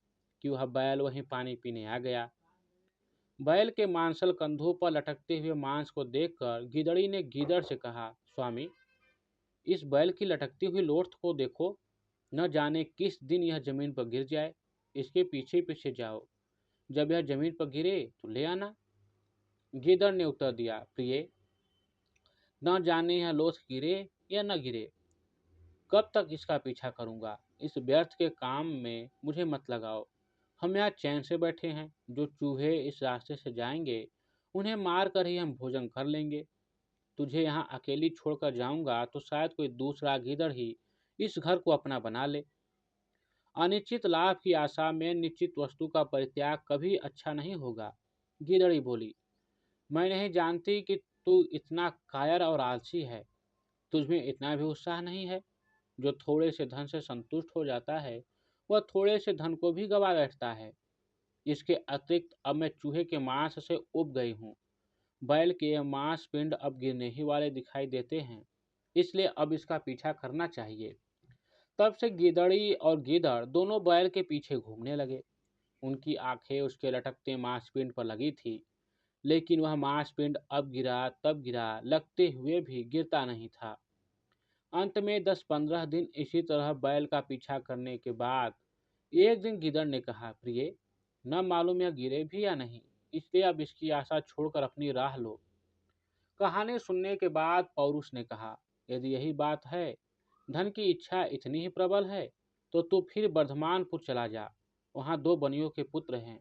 कि वह बैल वहीं पानी पीने आ गया। बैल के मांसल कंधों पर लटकते हुए मांस को देखकर गिदड़ी ने गीदड़ से कहा, स्वामी, इस बैल की लटकती हुई लोथ को देखो, न जाने किस दिन यह जमीन पर गिर जाए। इसके पीछे पीछे जाओ, जब यह जमीन पर गिरे तो ले आना। गीदड़ ने उत्तर दिया, प्रिय, न जाने यह लोथ गिरे या न गिरे, कब तक इसका पीछा करूंगा। इस व्यर्थ के काम में मुझे मत लगाओ। हम यहाँ चैन से बैठे हैं। जो चूहे इस रास्ते से जाएंगे उन्हें मार कर ही हम भोजन कर लेंगे। तुझे यहाँ अकेली छोड़कर जाऊंगा तो शायद कोई दूसरा गीदड़ ही इस घर को अपना बना ले। अनिश्चित लाभ की आशा में निश्चित वस्तु का परित्याग कभी अच्छा नहीं होगा। गीदड़ी बोली, मैं नहीं जानती कि तू इतना कायर और आलसी है। तुझमें इतना भी उत्साह नहीं है। जो थोड़े से धन से संतुष्ट हो जाता है वह थोड़े से धन को भी गवा बैठता है। इसके अतिरिक्त अब मैं चूहे के मांस से उब गई हूँ। बैल के ये मांस पिंड अब गिरने ही वाले दिखाई देते हैं, इसलिए अब इसका पीछा करना चाहिए। तब से गिदड़ी और गिदड़ दोनों बैल के पीछे घूमने लगे। उनकी आंखें उसके लटकते मांसपिंड पर लगी थी, लेकिन वह मांसपिंड अब गिरा तब गिरा, लगते हुए भी गिरता नहीं था। अंत में 10-15 दिन इसी तरह बैल का पीछा करने के बाद एक दिन गिदड़ ने कहा, प्रिय, न मालूम यह गिरे भी या नहीं, इसलिए अब इसकी आशा छोड़कर अपनी राह लो। कहानी सुनने के बाद पौरुष ने कहा, यदि यही बात है, धन की इच्छा इतनी ही प्रबल है, तो तू फिर वर्धमानपुर चला जा। वहाँ दो बनियों के पुत्र हैं,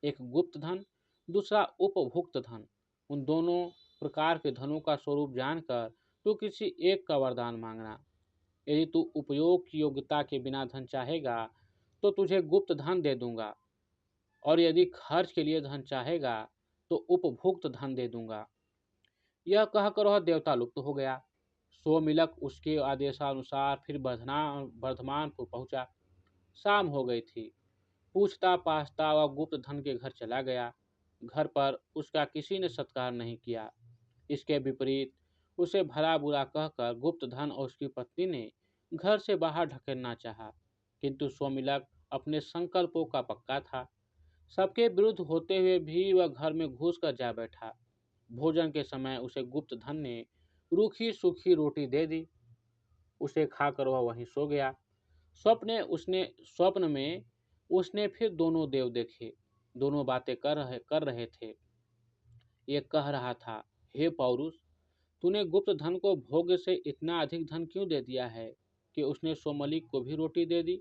एक गुप्त धन, दूसरा उपभुक्त धन। उन दोनों प्रकार के धनों का स्वरूप जानकर तू किसी एक का वरदान मांगना। यदि तू उपयोग की योग्यता के बिना धन चाहेगा तो तुझे गुप्त धन दे दूंगा, और यदि खर्च के लिए धन चाहेगा तो उपभुक्त धन दे दूंगा। यह कहकर वह देवता लुप्त हो गया। सोमिलक उसके आदेशानुसार फिर वर्धमानपुर पहुंचा। शाम हो गई थी। पूछता पाछता वह गुप्त धन के घर चला गया। घर पर उसका किसी ने सत्कार नहीं किया। इसके विपरीत उसे भला बुरा कहकर गुप्त धन और उसकी पत्नी ने घर से बाहर ढकेलना चाहा, किंतु सोमिलक अपने संकल्पों का पक्का था। सबके विरुद्ध होते हुए भी वह घर में घुस कर जा बैठा। भोजन के समय उसे गुप्त धन ने रूखी सूखी रोटी दे दी। उसे खाकर वह वहीं सो गया। स्वप्न में उसने फिर दोनों देव देखे। दोनों बातें कर रहे थे। एक कह रहा था, हे पौरुष, तूने गुप्त धन को भोग से इतना अधिक धन क्यों दे दिया है कि उसने सोमलिक को भी रोटी दे दी।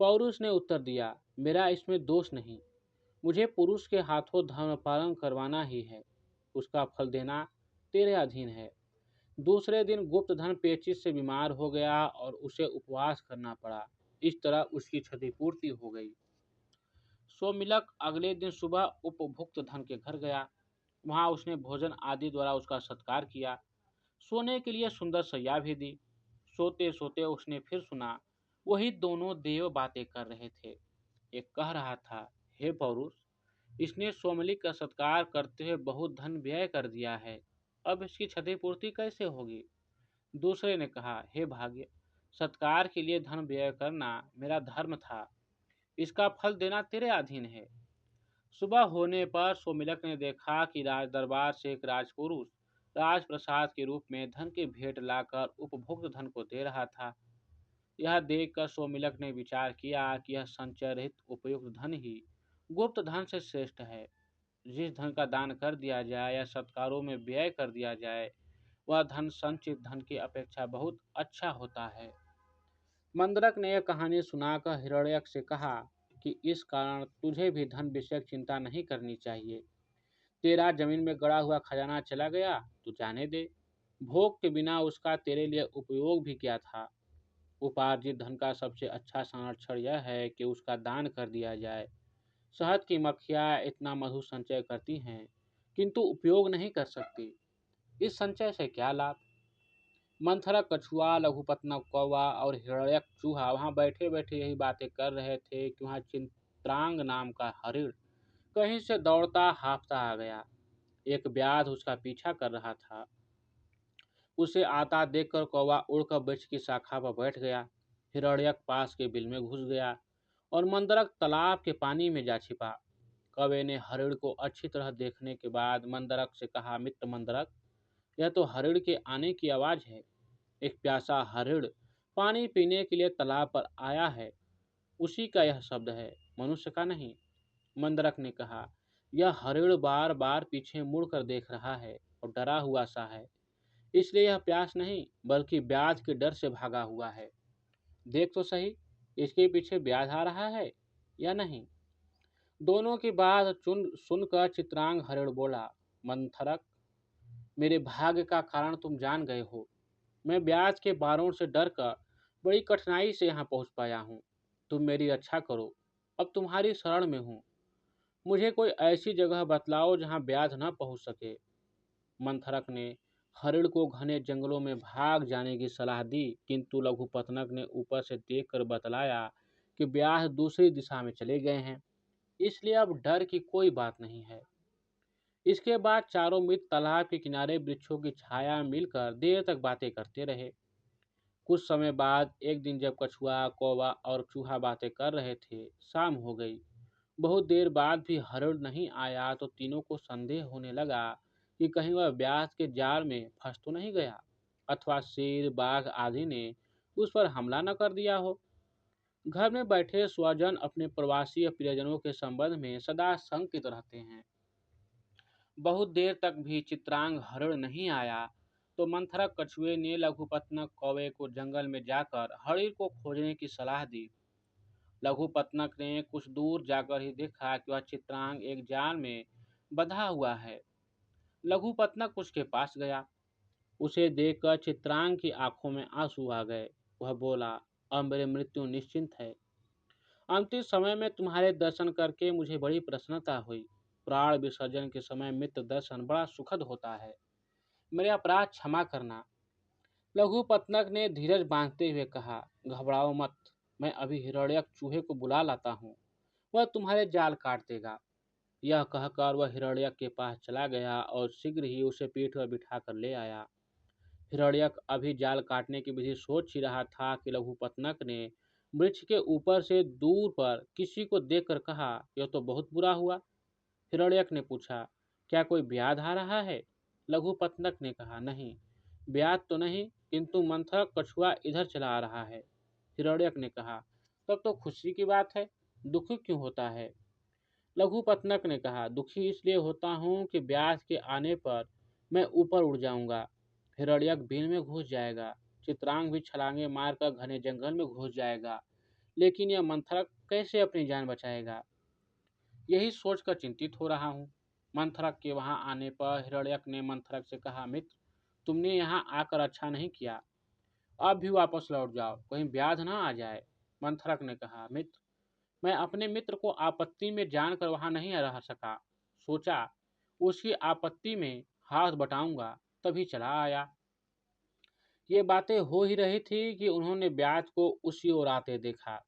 पौरुष ने उत्तर दिया, मेरा इसमें दोष नहीं। मुझे पुरुष के हाथों धर्म पालन करवाना ही है। उसका फल देना तेरे अधीन है। दूसरे दिन गुप्त धन पेचिश से बीमार हो गया और उसे उपवास करना पड़ा। इस तरह उसकी क्षतिपूर्ति हो गई। सोमिलक अगले दिन सुबह उपभुक्त धन के घर गया। वहां उसने भोजन आदि द्वारा उसका सत्कार किया। सोने के लिए सुंदर सैया भी दी। सोते सोते उसने फिर सुना, वही दोनों देव बातें कर रहे थे। एक कह रहा था, हे पौरुष, इसने सोमलिक का सत्कार करते हुए बहुत धन व्यय कर दिया है। अब इसकी क्षतिपूर्ति कैसे होगी। दूसरे ने कहा, हे भाग्य, सत्कार के लिए धन व्यय करना मेरा धर्म था। इसका फल देना तेरे अधीन है। सुबह होने पर सोमिलक ने देखा कि राज दरबार से एक राजपुरुष राजप्रसाद के रूप में धन की भेंट लाकर उपभोक्त धन को दे रहा था। यह देखकर सोमिलक ने विचार किया कि यह संचय रहित उपयुक्त धन ही गुप्त धन से श्रेष्ठ है। जिस धन का दान कर दिया जाए या सत्कारों में व्यय कर दिया जाए, वह धन संचित धन की अपेक्षा बहुत अच्छा होता है। मंद्रक ने यह कहानी सुनाकर हिरण्यक से कहा कि इस कारण तुझे भी धन विषयक चिंता नहीं करनी चाहिए। तेरा जमीन में गड़ा हुआ खजाना चला गया तो जाने दे। भोग के बिना उसका तेरे लिए उपयोग भी क्या था। उपार्जित धन का सबसे अच्छा संरक्षण यह है कि उसका दान कर दिया जाए। शहद की मक्खियाँ इतना मधु संचय करती हैं, किंतु उपयोग नहीं कर सकती। इस संचय से क्या लाभ। मंथरा कछुआ, लघुपतना कौवा और हिरण्यक चूहा वहां बैठे बैठे यही बातें कर रहे थे कि वहां चित्रांग नाम का हरिण कहीं से दौड़ता हाँफता आ गया। एक व्याध उसका पीछा कर रहा था। उसे आता देखकर कौवा उड़कर वृक्ष की शाखा पर बैठ गया। हिरण्यक पास के बिल में घुस गया और मंदरक तालाब के पानी में जा छिपा। कौवे ने हरिण को अच्छी तरह देखने के बाद मंदरक से कहा, मित्र मंदरक, यह तो हरिण के आने की आवाज है। एक प्यासा हरिण पानी पीने के लिए तालाब पर आया है, उसी का यह शब्द है, मनुष्य का नहीं। मंदरक ने कहा, यह हरिण बार बार पीछे मुड़कर देख रहा है और डरा हुआ सा है, इसलिए यह प्यास नहीं बल्कि ब्याज के डर से भागा हुआ है। देख तो सही, इसके पीछे ब्याज आ रहा है या नहीं। दोनों की बात सुनकर चित्रांग हरिण बोला, मंथरक, मेरे भाग्य का कारण तुम जान गए हो। मैं ब्याज के बारों से डरकर बड़ी कठिनाई से यहाँ पहुँच पाया हूँ। तुम मेरी रक्षा करो, अब तुम्हारी शरण में हूँ। मुझे कोई ऐसी जगह बतलाओ जहाँ ब्याज न पहुँच सके। मंथरक ने हरिण को घने जंगलों में भाग जाने की सलाह दी, किंतु लघुपतनक ने ऊपर से देखकर बतलाया कि ब्याज दूसरी दिशा में चले गए हैं, इसलिए अब डर की कोई बात नहीं है। इसके बाद चारों मित्र तालाब के किनारे वृक्षों की छाया में मिलकर देर तक बातें करते रहे। कुछ समय बाद एक दिन जब कछुआ, कौवा और चूहा बातें कर रहे थे, शाम हो गई। बहुत देर बाद भी हरिण नहीं आया तो तीनों को संदेह होने लगा कि कहीं वह ब्यास के जाल में फंस तो नहीं गया, अथवा शेर, बाघ आदि ने उस पर हमला न कर दिया हो। घर में बैठे स्वजन अपने प्रवासी या प्रियजनों के संबंध में सदा शंकित रहते हैं। बहुत देर तक भी चित्रांग हरिण नहीं आया तो मंथरक कछुए ने लघुपतनक कौवे को जंगल में जाकर हरिण को खोजने की सलाह दी। लघुपतनक ने कुछ दूर जाकर ही देखा कि वह चित्रांग एक जाल में बंधा हुआ है। लघुपतनक उसके पास गया। उसे देखकर चित्रांग की आंखों में आंसू आ गए। वह बोला, अब मेरी मृत्यु निश्चिंत है। अंतिम समय में तुम्हारे दर्शन करके मुझे बड़ी प्रसन्नता हुई। प्राण विसर्जन के समय मित्र दर्शन बड़ा सुखद होता है। मेरे अपराध क्षमा करना। लघुपतनक ने धीरज बांधते हुए कहा, घबराओ मत, मैं अभी हिरण्यक चूहे को बुला लाता हूँ, वह तुम्हारे जाल काट देगा। यह कहकर वह हिरण्यक के पास चला गया और शीघ्र ही उसे पीठ पर बिठाकर ले आया। हिरण्यक अभी जाल काटने की विधि सोच ही रहा था कि लघुपतनक ने वृक्ष के ऊपर से दूर पर किसी को देखकर कहा, यह तो बहुत बुरा हुआ। हिरण्यक ने पूछा, क्या कोई ब्याध आ रहा है? लघुपतनक ने कहा, नहीं, ब्याध तो नहीं, किंतु मंथर कछुआ इधर चला आ रहा है। हिरण्यक ने कहा, तब तो खुशी की बात है, दुखी क्यों होता है? लघुपतनक ने कहा, दुखी इसलिए होता हूँ कि ब्यास के आने पर मैं ऊपर उड़ जाऊंगा, हिरण्यक बिल में घुस जाएगा, चित्रांग भी छलांगे मारकर घने जंगल में घुस जाएगा, लेकिन यह मंथरक कैसे अपनी जान बचाएगा? यही सोचकर चिंतित हो रहा हूँ। मंथरक के वहां आने पर हिरण्यक ने मंथरक से कहा, मित्र, तुमने यहाँ आकर अच्छा नहीं किया, अब भी वापस लौट जाओ, कहीं व्याध न आ जाए। मंथरक ने कहा, मित्र, मैं अपने मित्र को आपत्ति में जानकर वहां नहीं रह सका, सोचा उसकी आपत्ति में हाथ बटाऊंगा, तभी चला आया। ये बातें हो ही रही थी कि उन्होंने ब्याज को उसी ओर आते देखा।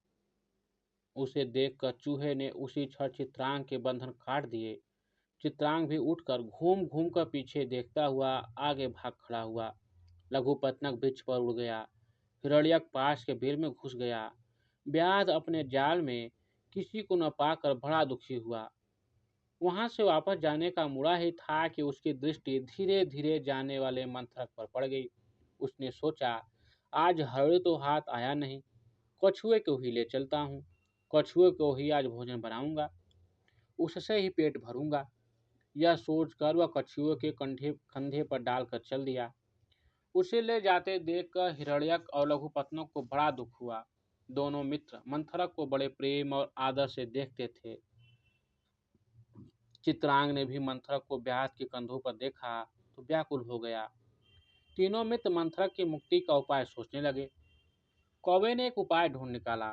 उसे देखकर चूहे ने उसी क्षण चित्रांग के बंधन काट दिए। चित्रांग भी उठकर घूम घूम कर पीछे देखता हुआ आगे भाग खड़ा हुआ। लघुपतनक वृक्ष पर उड़ गया। हिरण्यक पास के बिल में घुस गया। ब्याज अपने जाल में किसी को न पाकर बड़ा दुखी हुआ। वहां से वापस जाने का मुड़ा ही था कि उसकी दृष्टि धीरे धीरे जाने वाले मंथरक पर पड़ गई। उसने सोचा, आज हरिण तो हाथ आया नहीं, कछुए को ही ले चलता हूँ, कछुए को ही आज भोजन बनाऊंगा, उससे ही पेट भरूंगा। यह सोचकर वह कछुए के कंधे कंधे पर डालकर चल दिया। उसे ले जाते देखकर हिरण्यक और लघुपतनक को बड़ा दुख हुआ। दोनों मित्र मंथरक को बड़े प्रेम और आदर से देखते थे। चित्रांग ने भी मंथरक को ब्यास के कंधों पर देखा तो व्याकुल हो गया। तीनों मित्र मंथरक की मुक्ति का उपाय सोचने लगे। कौवे ने एक उपाय ढूंढ निकाला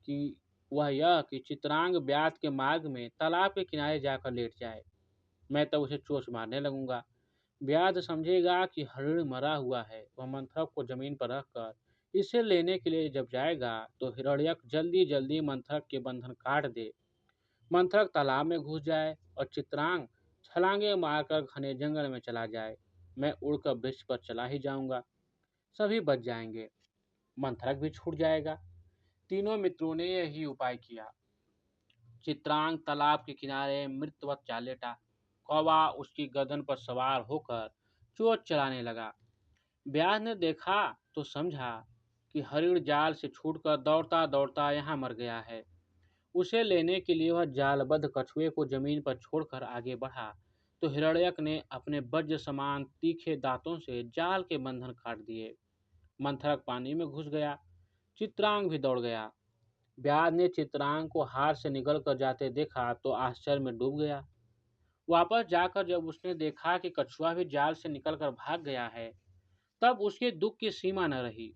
कि वह यह कि चित्रांग ब्यास के मार्ग में तालाब के किनारे जाकर लेट जाए। मैं तब उसे चोंच मारने लगूंगा। ब्याज समझेगा कि हरिण मरा हुआ है। वह मंथरक को जमीन पर रखकर इसे लेने के लिए जब जाएगा तो हिरण्यक जल्दी जल्दी मंथरक के बंधन काट दे। मंथरक तालाब में घुस जाए और चित्रांग छलांगे मारकर घने जंगल में चला जाए। मैं उड़कर वृक्ष पर चला ही जाऊंगा, सभी बच जाएंगे, मंथरक भी छूट जाएगा। तीनों मित्रों ने यही उपाय किया। चित्रांग तालाब के किनारे मृतवत जा लेटा। कौवा उसकी गर्दन पर सवार होकर चोंच चलाने लगा। ब्यास ने देखा तो समझा कि हरिण जाल से छूटकर दौड़ता दौड़ता यहाँ मर गया है। उसे लेने के लिए वह जालबद्ध कछुए को जमीन पर छोड़कर आगे बढ़ा तो हिरण्यक ने अपने वज्र समान तीखे दांतों से जाल के बंधन काट दिए। मंथरक पानी में घुस गया। चित्रांग भी दौड़ गया। ब्याज ने चित्रांग को हाथ से निकल कर जाते देखा तो आश्चर्य में डूब गया। वापस जाकर जब उसने देखा कि कछुआ भी जाल से निकलकर भाग गया है, तब उसके दुख की सीमा न रही।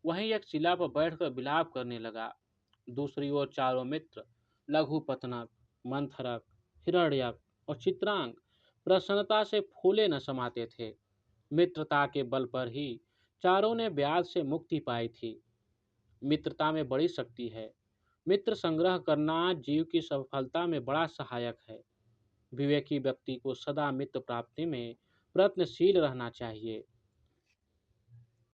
वहीं एक शिला पर बैठकर विलाप करने लगा। दूसरी ओर चारों मित्र लघुपतनक, मंथरक, हिरण्यक और चित्रांग प्रसन्नता से फूले न समाते थे। मित्रता के बल पर ही चारों ने ब्याज से मुक्ति पाई थी। मित्रता में बड़ी शक्ति है। मित्र संग्रह करना जीव की सफलता में बड़ा सहायक है। विवेकी व्यक्ति को सदा मित्र प्राप्ति में प्रयत्नशील रहना चाहिए।